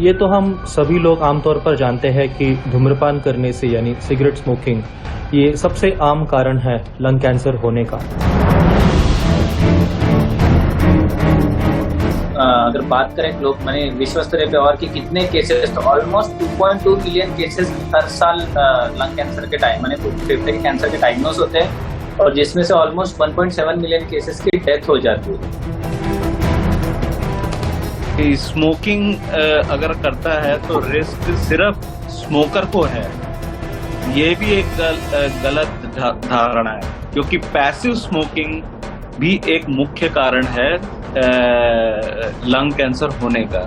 ये तो हम सभी लोग आमतौर पर जानते हैं कि धूम्रपान करने से यानी सिगरेट स्मोकिंग ये सबसे आम कारण है लंग कैंसर होने का। अगर बात करें माने विश्व स्तर पे और कि कितने केसेस, तो ऑलमोस्ट 2.2 मिलियन केसेस हर साल लंग कैंसर के टाइम माने फेफड़े के कैंसर के डायग्नोस होते हैं और जिसमें से ऑलमोस्ट 1.7 मिलियन केसेस की डेथ हो जाती है। स्मोकिंग अगर करता है तो रिस्क सिर्फ स्मोकर को है, ये भी एक गलत धारणा है, क्योंकि पैसिव स्मोकिंग भी एक मुख्य कारण है लंग कैंसर होने का।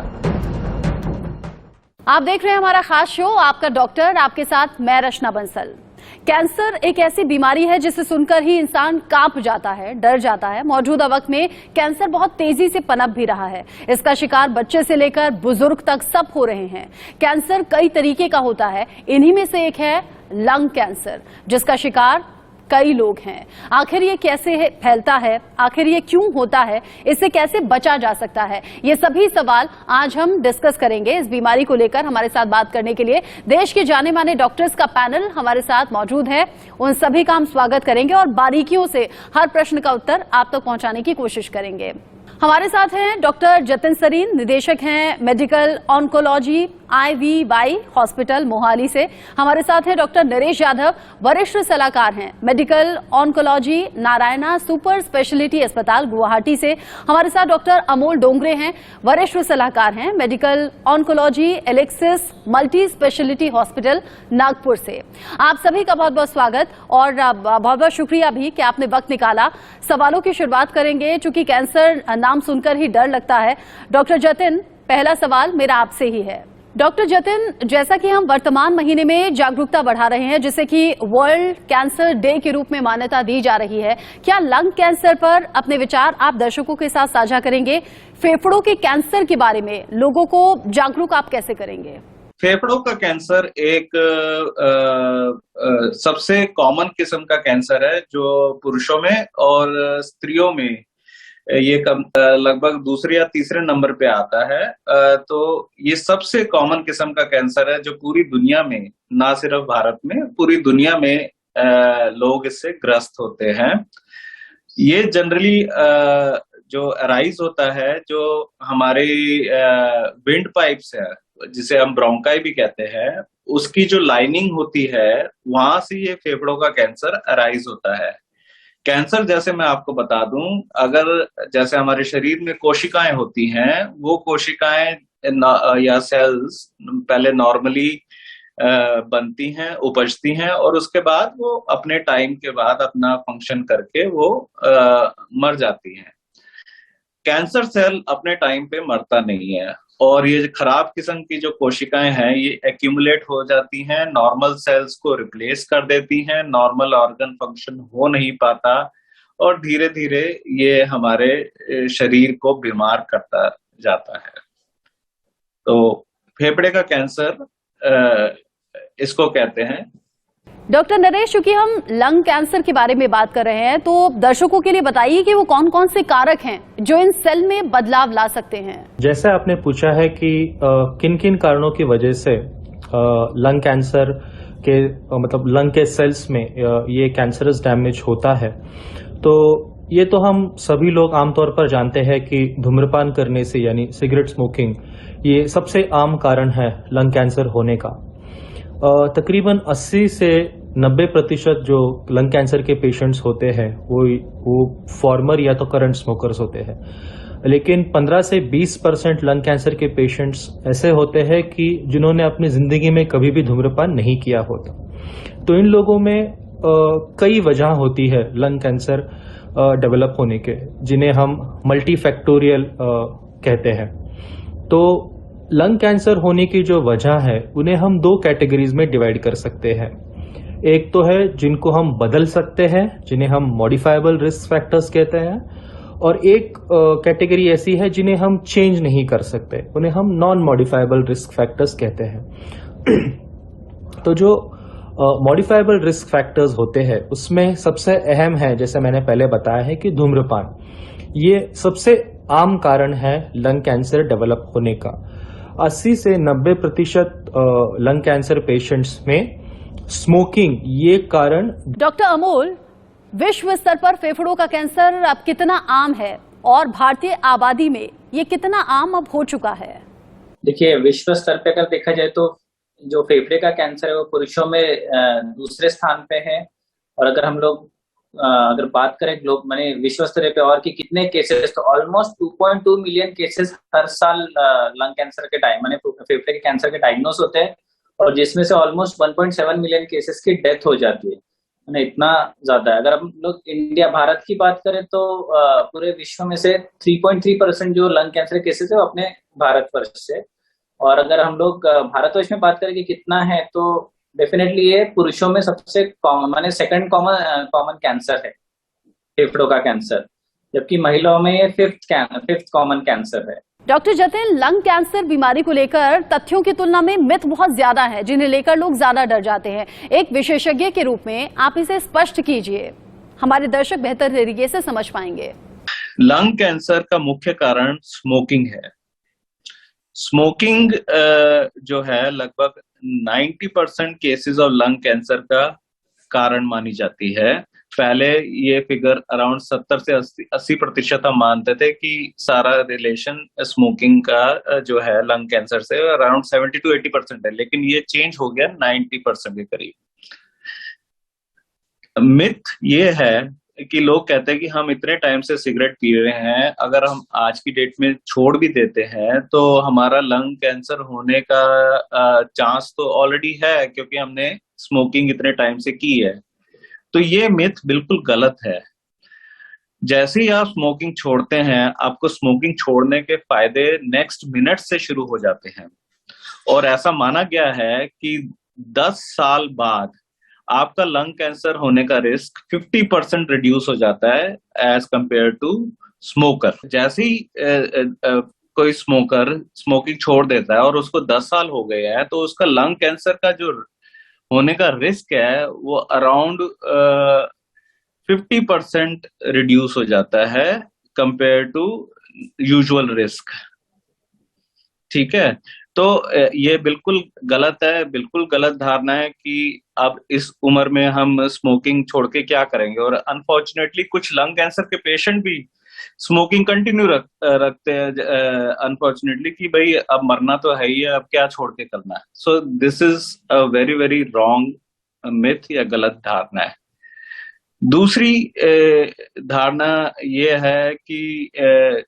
आप देख रहे हैं हमारा खास शो आपका डॉक्टर, आपके साथ मैं रचना बंसल। कैंसर एक ऐसी बीमारी है जिसे सुनकर ही इंसान कांप जाता है, डर जाता है। मौजूदा वक्त में कैंसर बहुत तेजी से पनप भी रहा है। इसका शिकार बच्चे से लेकर बुजुर्ग तक सब हो रहे हैं। कैंसर कई तरीके का होता है, इन्हीं में से एक है लंग कैंसर, जिसका शिकार कई लोग हैं। आखिर ये कैसे फैलता है, आखिर ये क्यों होता है, इससे कैसे बचा जा सकता है, ये सभी सवाल आज हम डिस्कस करेंगे। इस बीमारी को लेकर हमारे साथ बात करने के लिए देश के जाने माने डॉक्टर्स का पैनल हमारे साथ मौजूद है। उन सभी का हम स्वागत करेंगे और बारीकियों से हर प्रश्न का उत्तर आप तक पहुंचाने की कोशिश करेंगे। हमारे साथ हैं डॉक्टर जतिन सरीन, निदेशक हैं medical oncology IVY hospital Mohali से। हमारे साथ हैं डॉक्टर नरेश यादव, वरिष्ठ सलाहकार हैं medical oncology Narayana super speciality अस्पताल गुवाहाटी से। हमारे साथ डॉक्टर अमोल डोंगरे हैं, वरिष्ठ सलाहकार हैं medical oncology Alexis multi speciality hospital Nagpur से। आप सभी का बहुत बहुत स्वागत और बहुत बहुत शुक्रिया भी कि आपने वक्त निकाला। सवालों की शुरुआत करेंगे, चूंकि कैंसर नाम सुनकर ही डर लगता है। डॉक्टर जतिन, पहला सवाल मेरा आपसे ही है। डॉक्टर जतिन, जैसा कि हम वर्तमान महीने में जागरूकता बढ़ा रहे हैं, जिसे कि वर्ल्ड कैंसर डे के रूप में मान्यता दी जा रही है, क्या लंग कैंसर पर अपने विचार आप दर्शकों के साथ साझा करेंगे? फेफड़ों के कैंसर के बारे में लोगों को जागरूक आप कैसे करेंगे? फेफड़ों का कैंसर एक सबसे कॉमन किस्म का कैंसर है जो पुरुषों में और स्त्रियों में ये लगभग दूसरे या तीसरे नंबर पे आता है। तो ये सबसे कॉमन किस्म का कैंसर है जो पूरी दुनिया में, ना सिर्फ भारत में, पूरी दुनिया में लोग इससे ग्रस्त होते हैं। ये जनरली जो अराइज होता है, जो हमारे विंड पाइप्स है, जिसे हम ब्रोंकाई भी कहते हैं, उसकी जो लाइनिंग होती है, वहां से ये फेफड़ों का कैंसर अराइज होता है। कैंसर, जैसे मैं आपको बता दूं, अगर जैसे हमारे शरीर में कोशिकाएं होती हैं, वो कोशिकाएं या सेल्स पहले नॉर्मली बनती हैं, उपजती हैं और उसके बाद वो अपने टाइम के बाद अपना फंक्शन करके वो मर जाती हैं। कैंसर सेल अपने टाइम पे मरता नहीं है और ये खराब किस्म की जो कोशिकाएं हैं, ये एक्यूमुलेट हो जाती हैं, नॉर्मल सेल्स को रिप्लेस कर देती हैं, नॉर्मल ऑर्गन फंक्शन हो नहीं पाता और धीरे धीरे ये हमारे शरीर को बीमार करता जाता है। तो फेफड़े का कैंसर इसको कहते हैं। डॉक्टर नरेश, चूंकि हम लंग कैंसर के बारे में बात कर रहे हैं, तो दर्शकों के लिए बताइए कि वो कौन कौन से कारक हैं जो इन सेल में बदलाव ला सकते हैं। जैसे आपने पूछा है कि किन किन कारणों की वजह से लंग कैंसर के मतलब लंग के सेल्स में ये कैंसरस डैमेज होता है, तो ये तो हम सभी लोग आमतौर पर जानते हैं कि धूम्रपान करने से यानी सिगरेट स्मोकिंग ये सबसे आम कारण है लंग कैंसर होने का। तकरीबन 80 से 90% जो लंग कैंसर के पेशेंट्स होते हैं वो फॉर्मर या तो करंट स्मोकर्स होते हैं, लेकिन 15 से 20% लंग कैंसर के पेशेंट्स ऐसे होते हैं कि जिन्होंने अपनी जिंदगी में कभी भी धूम्रपान नहीं किया होता। तो इन लोगों में कई वजह होती है लंग कैंसर डेवलप होने के, जिन्हें हम मल्टीफैक्टोरियल कहते हैं। तो लंग कैंसर होने की जो वजह है, उन्हें हम दो कैटेगरीज में डिवाइड कर सकते हैं। एक तो है जिनको हम बदल सकते हैं, जिन्हें हम मॉडिफाइबल रिस्क फैक्टर्स कहते हैं, और एक कैटेगरी ऐसी है जिन्हें हम चेंज नहीं कर सकते, उन्हें हम नॉन मॉडिफाइबल रिस्क फैक्टर्स कहते हैं। तो जो मॉडिफाइबल रिस्क फैक्टर्स होते हैं, उसमें सबसे अहम है, जैसे मैंने पहले बताया है, कि धूम्रपान ये सबसे आम कारण है लंग कैंसर डेवलप होने का। 80 से 90% लंग कैंसर पेशेंट्स में स्मोकिंग ये कारण। डॉक्टर अमोल, विश्व स्तर पर फेफड़ों का कैंसर अब कितना आम है और भारतीय आबादी में ये कितना आम अब हो चुका है? देखिए, विश्व स्तर पे अगर देखा जाए तो जो फेफड़े का कैंसर है वो पुरुषों में दूसरे स्थान पे है। और अगर हम लोग अगर बात करें माने विश्व स्तर पे और कि कितने केसेस, तो ऑलमोस्ट 2.2 मिलियन केसेस हर साल लंग कैंसर के माने फेफड़े के कैंसर के डायग्नोस होते हैं, और जिसमें से ऑलमोस्ट 1.7 मिलियन केसेस की डेथ हो जाती है। मैंने इतना ज्यादा है। अगर हम लोग इंडिया भारत की बात करें तो पूरे विश्व में से 3.3% जो लंग कैंसर केसेस है वो अपने भारतवर्ष से। और अगर हम लोग भारतवर्ष में बात करें कि कितना है, तो डेफिनेटली ये पुरुषों में सबसे कॉमन माने सेकंड कॉमन कैंसर है फेफड़ों का कैंसर, जबकि महिलाओं में ये फिफ्थ कॉमन कैंसर है। डॉक्टर जतिन, लंग कैंसर बीमारी को लेकर तथ्यों की तुलना में मिथ बहुत ज्यादा है, जिन्हें लेकर लोग ज्यादा डर जाते हैं। एक विशेषज्ञ के रूप में आप इसे स्पष्ट कीजिए, हमारे दर्शक बेहतर तरीके से समझ पाएंगे। लंग कैंसर का मुख्य कारण स्मोकिंग है। स्मोकिंग जो है लगभग 90% केसेस ऑफ लंग कैंसर का कारण मानी जाती है। पहले ये फिगर अराउंड 70 से 80% हम मानते थे कि सारा रिलेशन स्मोकिंग का जो है लंग कैंसर से अराउंड 70 to 80% है, लेकिन ये चेंज हो गया 90% के करीब। मिथ ये है कि लोग कहते हैं कि हम इतने टाइम से सिगरेट पी रहे हैं, अगर हम आज की डेट में छोड़ भी देते हैं तो हमारा लंग कैंसर होने का चांस तो ऑलरेडी है, क्योंकि हमने स्मोकिंग इतने टाइम से की है। तो ये मिथ बिल्कुल गलत है। जैसे ही आप स्मोकिंग छोड़ते हैं, आपको स्मोकिंग छोड़ने के फायदे नेक्स्ट मिनट से शुरू हो जाते हैं, और ऐसा माना गया है कि 10 साल बाद आपका लंग कैंसर होने का रिस्क 50% रिड्यूस हो जाता है एज कंपेयर टू स्मोकर। जैसे ही कोई स्मोकर स्मोकिंग छोड़ देता है और उसको 10 साल हो गए हैं, तो उसका लंग कैंसर का जो होने का रिस्क है वो अराउंड 50% रिड्यूस हो जाता है कंपेयर टू यूजुअल रिस्क। ठीक है, तो ये बिल्कुल गलत है, बिल्कुल गलत धारणा है कि अब इस उम्र में हम स्मोकिंग छोड़ के क्या करेंगे। और अनफॉर्चुनेटली कुछ लंग कैंसर के पेशेंट भी स्मोकिंग कंटिन्यू रखते हैं अनफॉर्चुनेटली, कि भाई अब मरना तो है ही है, अब क्या छोड़ के करना है। So this is a very very wrong myth या गलत धारणा है। दूसरी धारणा ये है कि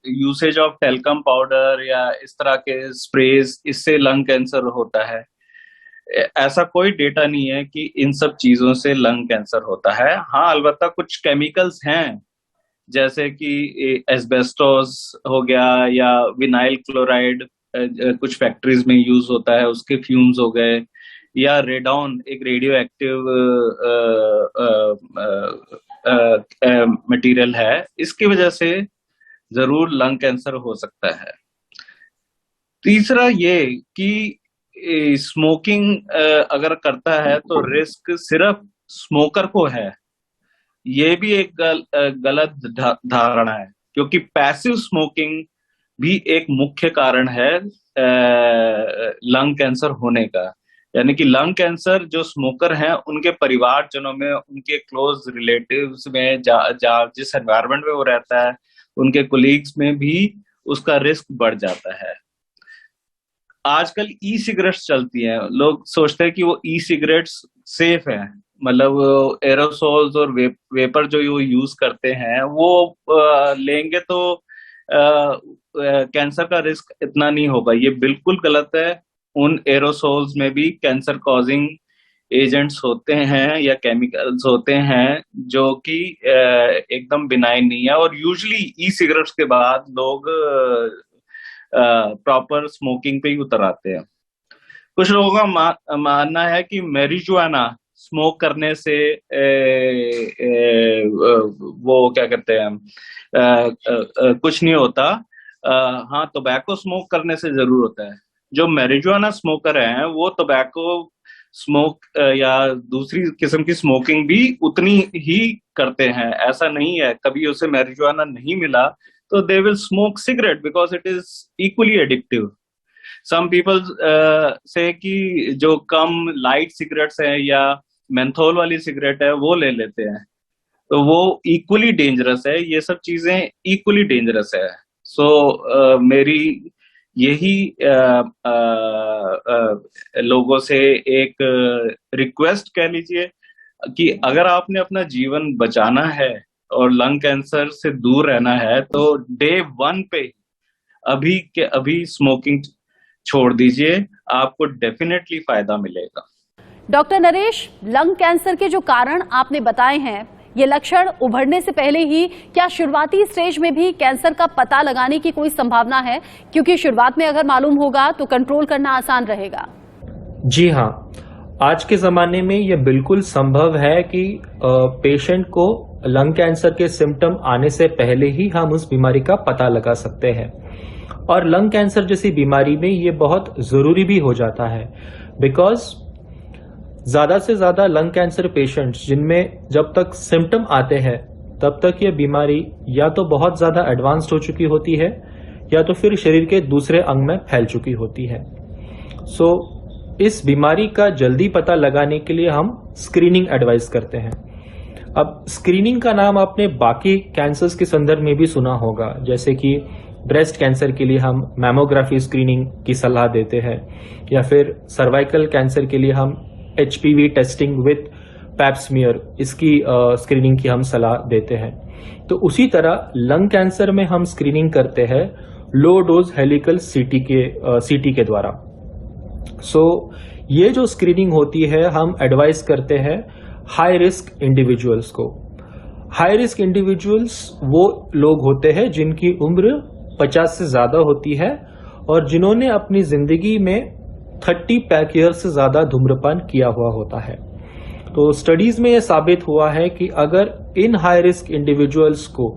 यूसेज ऑफ टेल्कम पाउडर या इस तरह के स्प्रेज, इससे लंग कैंसर होता है। ऐसा कोई डेटा नहीं है कि इन सब चीजों से लंग कैंसर होता है। हाँ, अलबत्ता कुछ केमिकल्स हैं, जैसे कि एस्बेस्टोस हो गया या विनाइल क्लोराइड कुछ फैक्ट्रीज में यूज होता है, उसके फ्यूम्स हो गए, या रेडॉन एक रेडियो एक्टिव मटेरियल है, इसकी वजह से जरूर लंग कैंसर हो सकता है। तीसरा ये कि स्मोकिंग अगर करता है तो रिस्क सिर्फ स्मोकर को है, ये भी एक गलत धारणा है, क्योंकि पैसिव स्मोकिंग भी एक मुख्य कारण है लंग कैंसर होने का। यानी कि लंग कैंसर जो स्मोकर हैं उनके परिवारजनों में, उनके क्लोज रिलेटिव्स में, जिस एनवायरनमेंट में वो रहता है, उनके कोलीग्स में भी उसका रिस्क बढ़ जाता है। आजकल ई सिगरेट्स चलती हैं, लोग सोचते हैं कि वो ई सिगरेट्स सेफ है, मतलब एरोसोल्स और वेपर जो वो यूज करते हैं वो लेंगे तो कैंसर का रिस्क इतना नहीं होगा। ये बिल्कुल गलत है। उन एरोसोल्स में भी कैंसर कॉजिंग एजेंट्स होते हैं या केमिकल्स होते हैं जो कि एकदम बिनाइन नहीं है, और यूजुअली ई सिगरेट्स के बाद लोग प्रॉपर स्मोकिंग पे ही उतर आते हैं। कुछ लोगों का मानना है कि मैरिजुआना स्मोक करने से वो क्या कहते हैं कुछ नहीं होता। हाँ, टोबैको स्मोक करने से जरूर होता है। जो मैरिजुआना स्मोकर हैं वो टोबैको स्मोक या दूसरी किस्म की स्मोकिंग भी उतनी ही करते हैं। ऐसा नहीं है कभी उसे मैरिजुआना नहीं मिला तो they will smoke cigarette because it is equally addictive. Some people say कि जो कम लाइट सिगरेट्स है या मेंथोल वाली सिगरेट है वो ले लेते हैं, तो वो इक्वली डेंजरस है। ये सब चीजें इक्वली डेंजरस है। सो मेरी यही लोगों से एक रिक्वेस्ट कह लीजिए कि अगर आपने अपना जीवन बचाना है और लंग कैंसर से दूर रहना है तो डे 1 पे अभी के अभी स्मोकिंग छोड़ दीजिए, आपको डेफिनेटली फायदा मिलेगा। डॉक्टर नरेश, लंग कैंसर के जो कारण आपने बताए हैं, ये लक्षण उभरने से पहले ही क्या शुरुआती स्टेज में भी कैंसर का पता लगाने की कोई संभावना है? क्योंकि शुरुआत में अगर मालूम होगा तो कंट्रोल करना आसान रहेगा। जी हाँ, आज के ज़माने में ये बिल्कुल संभव है कि पेशेंट को लंग कैंसर के सिम्टम आने से पहले ही हम उस बीमारी का पता लगा सकते हैं। और लंग कैंसर जैसी बीमारी में ये बहुत ज़रूरी भी हो जाता है, बिकॉज ज़्यादा से ज़्यादा लंग कैंसर पेशेंट्स जिनमें जब तक सिम्टम आते हैं तब तक ये बीमारी या तो बहुत ज़्यादा एडवांस्ड हो चुकी होती है या तो फिर शरीर के दूसरे अंग में फैल चुकी होती है। सो इस बीमारी का जल्दी पता लगाने के लिए हम स्क्रीनिंग एडवाइस करते हैं। अब स्क्रीनिंग का नाम आपने बाकी कैंसर्स के संदर्भ में भी सुना होगा, जैसे कि ब्रेस्ट कैंसर के लिए हम मैमोग्राफी स्क्रीनिंग की सलाह देते हैं, या फिर सर्वाइकल कैंसर के लिए हम HPV testing with pap smear, इसकी स्क्रीनिंग की हम सलाह देते हैं। तो उसी तरह लंग कैंसर में हम स्क्रीनिंग करते हैं लो डोज हेलिकल CT के द्वारा। सो ये जो स्क्रीनिंग होती है हम एडवाइस करते हैं हाई रिस्क इंडिविजुअल्स को। हाई रिस्क इंडिविजुअल्स वो लोग होते हैं जिनकी उम्र 50 से ज्यादा होती है और जिन्होंने अपनी जिंदगी में 30 पैक ईयर से ज्यादा धूम्रपान किया हुआ होता है। तो स्टडीज में यह साबित हुआ है कि अगर इन हाई रिस्क इंडिविजुअल्स को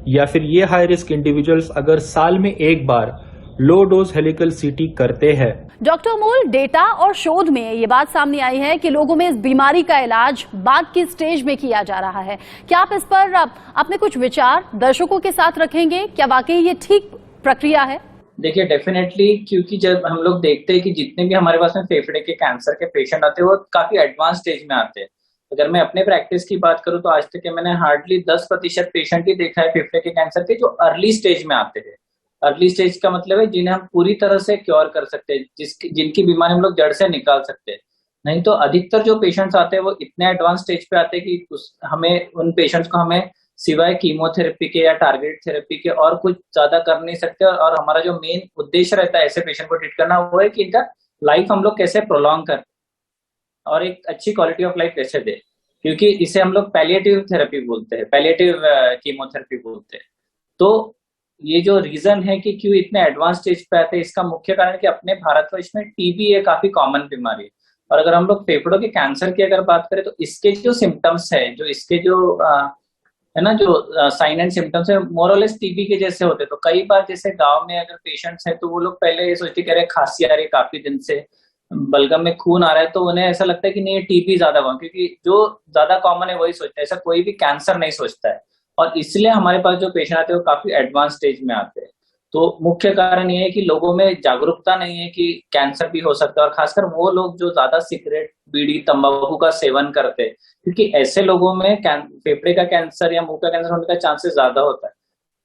या फिर ये हाई रिस्क इंडिविजुअल्स अगर साल में एक बार लो डोज हेलिकल CT करते हैं। डॉक्टर अमोल, डेटा और शोध में ये बात सामने आई है कि लोगों में इस बीमारी का इलाज बाद की स्टेज में किया जा रहा है। क्या आप इस पर अपने कुछ विचार दर्शकों के साथ रखेंगे? क्या वाकई ये ठीक प्रक्रिया है? देखिए, डेफिनेटली, क्योंकि जब हम लोग देखते हैं कि जितने भी हमारे पास में फेफड़े के कैंसर के पेशेंट आते हैं वो काफी एडवांस स्टेज में आते हैं। अगर मैं अपने प्रैक्टिस की बात करूं तो आज तक के मैंने हार्डली 10% पेशेंट ही देखा है फेफड़े के कैंसर के जो अर्ली स्टेज में आते हैं। अर्ली स्टेज का मतलब है जिन्हें हम पूरी तरह से क्योर कर सकते हैं, जिनकी बीमारी हम लोग जड़ से निकाल सकते हैं। नहीं तो अधिकतर जो पेशेंट्स आते हैं वो इतने एडवांस स्टेज पे आते हैं कि हमें उन पेशेंट्स को हमें सिवाय कीमोथेरेपी के या टारगेट थेरेपी के और कुछ ज्यादा कर नहीं सकते। और हमारा जो मेन उद्देश्य रहता है ऐसे पेशेंट को ट्रीट करना वो है कि इनका लाइफ हम लोग कैसे प्रोलॉन्ग कर और एक अच्छी क्वालिटी ऑफ लाइफ कैसे दे, क्योंकि इसे हम लोग पैलिएटिव थेरेपी बोलते हैं, पैलिएटिव कीमोथेरेपी बोलते हैं। तो ये जो रीजन है कि क्यों इतने एडवांस स्टेज पे आते हैं, इसका मुख्य कारण कि अपने भारतवर्ष में टीबी एक काफी कॉमन बीमारी है। और अगर हम लोग फेफड़ों के कैंसर की अगर बात करें तो इसके जो सिम्टम्स है, जो इसके जो है ना, जो साइन एंड सिम्टम्स है मोरलेस टीबी के जैसे होते हैं। तो कई बार जैसे गांव में अगर पेशेंट्स हैं तो वो लोग पहले ये सोचते कह रहे खांसी आ रही है काफी दिन से, बलगम में खून आ रहा है, तो उन्हें ऐसा लगता है कि नहीं ये टीबी ज्यादा हुआ, क्योंकि जो ज्यादा कॉमन है वही सोचते हैं, ऐसा कोई भी कैंसर नहीं सोचता है। और इसलिए हमारे पास जो पेशेंट आते हैं वो काफी एडवांस स्टेज में आते हैं। तो मुख्य कारण ये है कि लोगों में जागरूकता नहीं है कि कैंसर भी हो सकता है, और खासकर वो लोग जो ज्यादा सिगरेट, बीड़ी, तंबाकू का सेवन करते हैं, क्योंकि ऐसे लोगों में फेफड़े का कैंसर या मुंह का कैंसर होने का चांसेस ज्यादा होता है।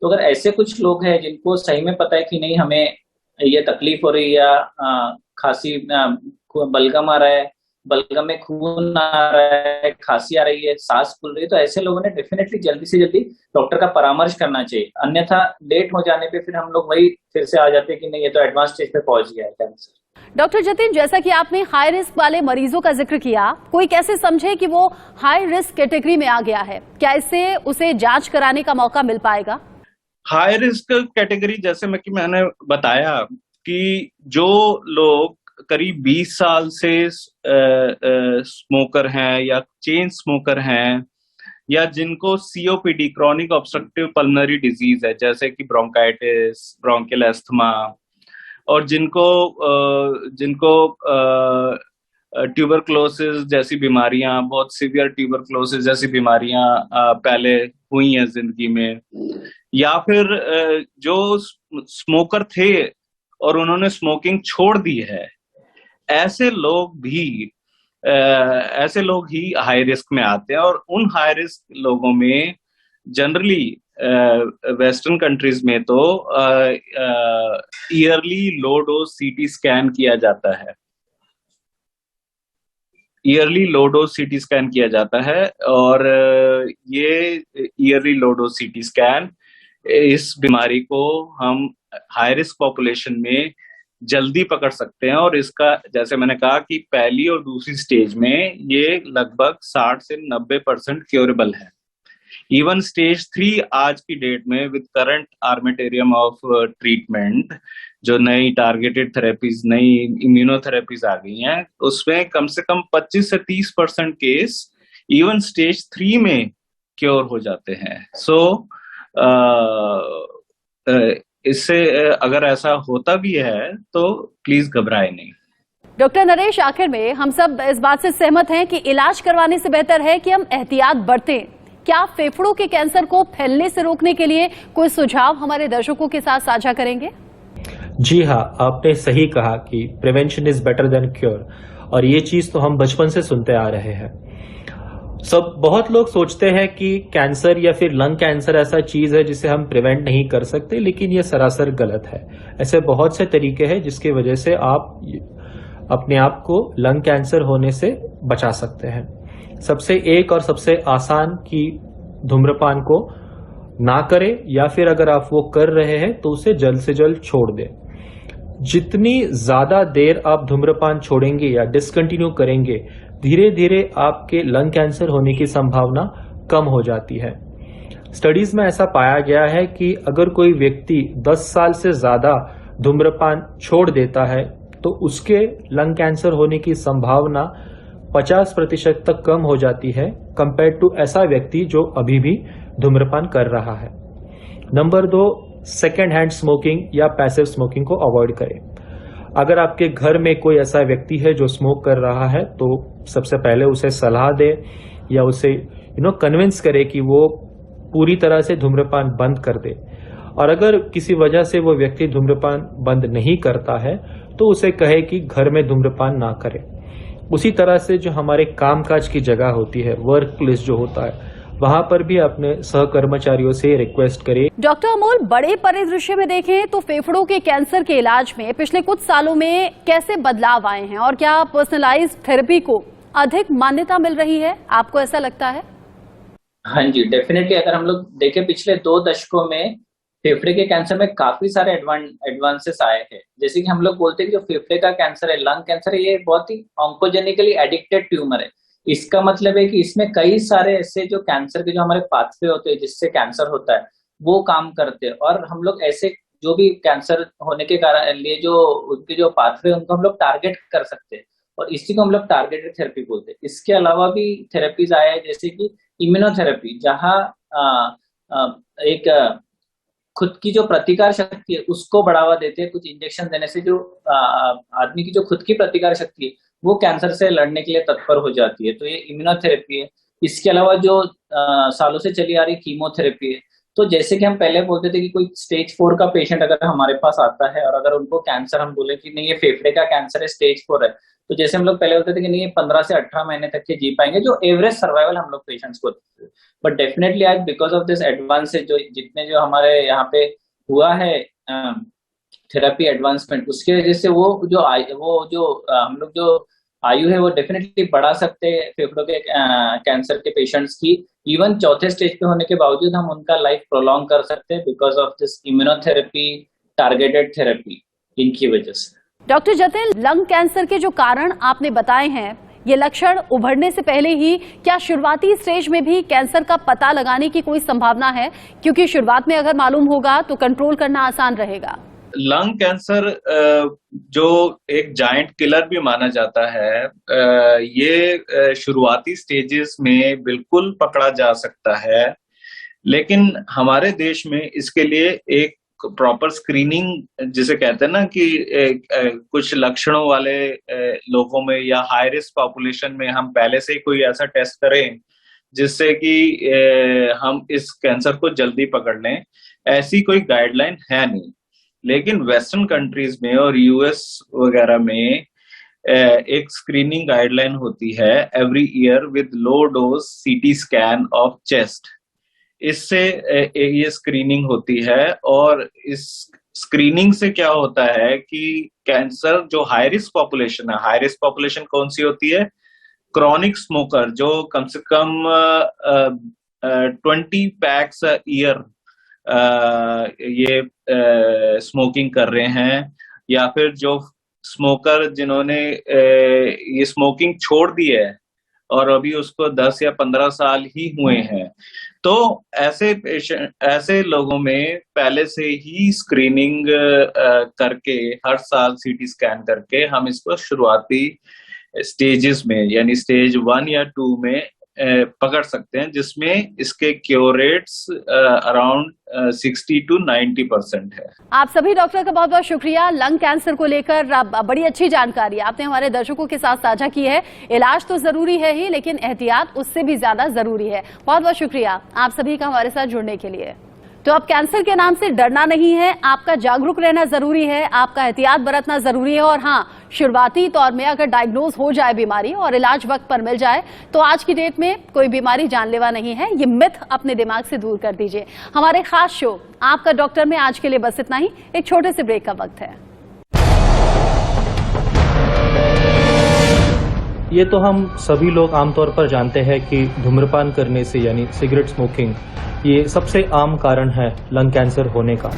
तो अगर ऐसे कुछ लोग हैं जिनको सही में पता है कि नहीं हमें ये तकलीफ हो रही है या खांसी, बलगम आ रहा है, बलगम में खून आ रहा है, खांसी आ रही है, सांस फूल रही है, तो ऐसे लोगों ने डेफिनेटली जल्दी से जल्दी डॉक्टर का परामर्श करना चाहिए। अन्यथा लेट हो जाने पे फिर हम लोग वही फिर से आ जाते हैं कि नहीं ये तो एडवांस स्टेज पे पहुंच गया है कैंसर। डॉक्टर जतिन, जैसा कि आपने हाई रिस्क वाले मरीजों का जिक्र किया, कोई कैसे समझे कि वो हाई रिस्क कैटेगरी में आ गया है? क्या इससे उसे जांच कराने का मौका मिल पाएगा? हाई रिस्क कैटेगरी जैसे मैंने बताया कि जो लोग करीब 20 साल से स्मोकर हैं या चेन स्मोकर हैं, या जिनको COPD, chronic obstructive pulmonary disease है, जैसे कि ब्रोंकाइटिस, ब्रोंकियल अस्थमा, और जिनको ट्यूबरक्लोसिस जैसी बीमारियां, बहुत सीवियर ट्यूबरक्लोसिस जैसी बीमारियां पहले हुई हैं जिंदगी में, या फिर जो स्मोकर थे और उन्होंने स्मोकिंग छोड़ दी है, ऐसे लोग ही हाई रिस्क में आते हैं। और उन हाई रिस्क लोगों में जनरली वेस्टर्न कंट्रीज में तो yearly low dose CT scan किया जाता है, और ये yearly low dose CT scan, इस बीमारी को हम हाई रिस्क पॉपुलेशन में जल्दी पकड़ सकते हैं। और इसका, जैसे मैंने कहा कि पहली और दूसरी स्टेज में ये लगभग 60 से 90% क्योरेबल है। इवन स्टेज 3 आज की डेट में विद करंट आर्मेटेरियम ऑफ ट्रीटमेंट, जो नई टारगेटेड थेरेपीज, नई इम्यूनोथेरेपीज आ गई हैं, उसमें कम से कम 25 से 30% केस इवन स्टेज 3 में क्योर हो जाते हैं। सो इससे अगर ऐसा होता भी है तो प्लीज घबराए नहीं। डॉक्टर नरेश, आखिर में हम सब इस बात से सहमत हैं कि इलाज करवाने से बेहतर है कि हम एहतियात बरतें। क्या आप फेफड़ों के कैंसर को फैलने से रोकने के लिए कोई सुझाव हमारे दर्शकों के साथ साझा करेंगे? जी हाँ, आपने सही कहा कि prevention is better than cure, और ये चीज तो हम बचपन से सुनते आ रहे हैं। बहुत लोग सोचते हैं कि कैंसर या फिर लंग कैंसर ऐसा चीज है जिसे हम प्रिवेंट नहीं कर सकते, लेकिन ये सरासर गलत है। ऐसे बहुत से तरीके हैं जिसकी वजह से आप अपने आप को लंग कैंसर होने से बचा सकते हैं। सबसे एक और सबसे आसान कि धूम्रपान को ना करें, या फिर अगर आप वो कर रहे हैं तो उसे जल्द से जल्द छोड़ दें। जितनी ज्यादा देर आप धूम्रपान छोड़ेंगे या डिसकंटिन्यू करेंगे, धीरे धीरे आपके लंग कैंसर होने की संभावना कम हो जाती है। स्टडीज में ऐसा पाया गया है कि अगर कोई व्यक्ति 10 साल से ज्यादा धूम्रपान छोड़ देता है तो उसके लंग कैंसर होने की संभावना 50% तक कम हो जाती है, कंपेयर टू ऐसा व्यक्ति जो अभी भी धूम्रपान कर रहा है। नंबर 2, सेकेंड हैंड स्मोकिंग या पैसिव स्मोकिंग को अवॉइड करें। अगर आपके घर में कोई ऐसा व्यक्ति है जो स्मोक कर रहा है तो सबसे पहले उसे सलाह दे या उसे कन्विंस करे कि वो पूरी तरह से धूम्रपान बंद कर दे। और अगर किसी वजह से वो व्यक्ति धूम्रपान बंद नहीं करता है तो उसे कहे कि घर में धूम्रपान ना करे। उसी तरह से जो हमारे कामकाज की जगह होती है, वर्क प्लेस जो होता है, वहां पर भी अपने सहकर्मचारियों से रिक्वेस्ट करें। डॉक्टर अमोल, बड़े परिदृश्य में देखें तो फेफड़ों के कैंसर के इलाज में पिछले कुछ सालों में कैसे बदलाव आए हैं, और क्या पर्सनलाइज्ड थेरेपी को अधिक मान्यता मिल रही है? आपको ऐसा लगता है? हाँ जी, डेफिनेटली। अगर हम लोग देखें पिछले 2 दशकों में फेफड़े के कैंसर में काफी सारे एडवांसेस आए हैं। जैसे कि हम लोग बोलते हैं कि जो फेफड़े का कैंसर है, लंग कैंसर है, ये बहुत ही ऑन्कोजेनिकली एडिक्टेड ट्यूमर है। इसका मतलब है कि इसमें कई सारे ऐसे जो कैंसर के जो हमारे पाथवे होते हैं जिससे कैंसर होता है वो काम करते हैं, और हम लोग ऐसे जो भी कैंसर होने के कारण लिए जो उनके जो पाथवे उनको हम लोग टारगेट कर सकते हैं, और इसी को हम लोग टारगेटेड थेरेपी बोलते हैं। इसके अलावा भी थेरेपीज आया है, जैसे कि इम्यूनोथेरेपी, जहाँ एक खुद की जो प्रतिकार शक्ति है उसको बढ़ावा देते हैं। कुछ इंजेक्शन देने से जो आदमी की जो खुद की प्रतिकार शक्ति है वो कैंसर से लड़ने के लिए तत्पर हो जाती है, तो ये इम्यूनोथेरेपी है। इसके अलावा जो सालों से चली आ रही कीमोथेरेपी है। तो जैसे कि हम पहले बोलते थे कि कोई स्टेज 4 का पेशेंट अगर हमारे पास आता है और अगर उनको कैंसर, हम बोले कि नहीं ये फेफड़े का कैंसर है, स्टेज 4 है, तो जैसे हम लोग पहले बोलते थे कि नहीं ये 15 से 18 महीने तक के जी पाएंगे, जो एवरेज सर्वाइवल हम लोग पेशेंट्स को देते थे। बट डेफिनेटली आज बिकॉज ऑफ दिस एडवांसेज जो जितने जो हमारे यहाँ पे हुआ है थेरेपी एडवांसमेंट, उसके वजह से वो जो हम लोग जो आयु है वो डेफिनेटली बढ़ा सकते हैं फेफड़ों के कैंसर के पेशेंट्स की। इवन चौथे स्टेज पे होने के बावजूद हम उनका लाइफ प्रोलॉन्ग कर सकते हैं because of this immunotherapy, targeted therapy, इनकी वजह से। डॉक्टर जतिन, लंग कैंसर के जो कारण आपने बताए हैं, ये लक्षण उभरने से पहले ही क्या शुरुआती स्टेज में भी कैंसर का पता लगाने की कोई संभावना है? क्योंकि शुरुआत में अगर मालूम होगा तो कंट्रोल करना आसान रहेगा। लंग कैंसर जो एक जायंट किलर भी माना जाता है, ये शुरुआती स्टेजेस में बिल्कुल पकड़ा जा सकता है, लेकिन हमारे देश में इसके लिए एक प्रॉपर स्क्रीनिंग, जिसे कहते हैं ना कि कुछ लक्षणों वाले लोगों में या हाई रिस्क पॉपुलेशन में हम पहले से ही कोई ऐसा टेस्ट करें जिससे कि हम इस कैंसर को जल्दी पकड़ लें, ऐसी कोई गाइडलाइन है नहीं। लेकिन वेस्टर्न कंट्रीज में और यूएस वगैरह में एक स्क्रीनिंग गाइडलाइन होती है every year with low dose CT scan of chest. इससे ये स्क्रीनिंग होती है और इस स्क्रीनिंग से क्या होता है कि कैंसर जो हाई रिस्क पॉपुलेशन है, हाई रिस्क पॉपुलेशन कौन सी होती है? क्रॉनिक स्मोकर जो कम से कम 20 पैक्स ईयर ये स्मोकिंग कर रहे हैं, या फिर जो स्मोकर जिन्होंने ये स्मोकिंग छोड़ दी है और अभी उसको 10 या 15 साल ही हुए हैं, तो ऐसे लोगों में पहले से ही स्क्रीनिंग करके हर साल सीटी स्कैन करके हम इसको शुरुआती स्टेजेस में यानी स्टेज 1 या 2 में पकड़ सकते हैं, जिसमें इसके क्योर रेट्स अराउंड 60 to 90% है। आप सभी डॉक्टर का बहुत बहुत शुक्रिया। लंग कैंसर को लेकर बड़ी अच्छी जानकारी आपने हमारे दर्शकों के साथ साझा की है। इलाज तो जरूरी है ही, लेकिन एहतियात उससे भी ज्यादा जरूरी है। बहुत बहुत शुक्रिया आप सभी का हमारे साथ जुड़ने के लिए। तो अब कैंसर के नाम से डरना नहीं है, आपका जागरूक रहना जरूरी है, आपका एहतियात बरतना जरूरी है। और हाँ, शुरुआती तौर में अगर डायग्नोज हो जाए बीमारी और इलाज वक्त पर मिल जाए तो आज की डेट में कोई बीमारी जानलेवा नहीं है। ये मिथ अपने दिमाग से दूर कर दीजिए। हमारे खास शो आपका डॉक्टर में आज के लिए बस इतना ही। एक छोटे से ब्रेक का वक्त है। ये तो हम सभी लोग आमतौर पर जानते हैं कि धूम्रपान करने से यानी सिगरेट स्मोकिंग ये सबसे आम कारण है लंग कैंसर होने का।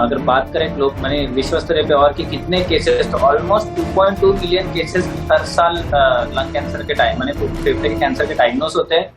अगर बात करें माने विश्व स्तर पे और कि कितने केसेस, तो ऑलमोस्ट 2.2 मिलियन केसेस हर साल लंग कैंसर के टाइम माने फेफड़े के कैंसर के डायग्नोस होते हैं।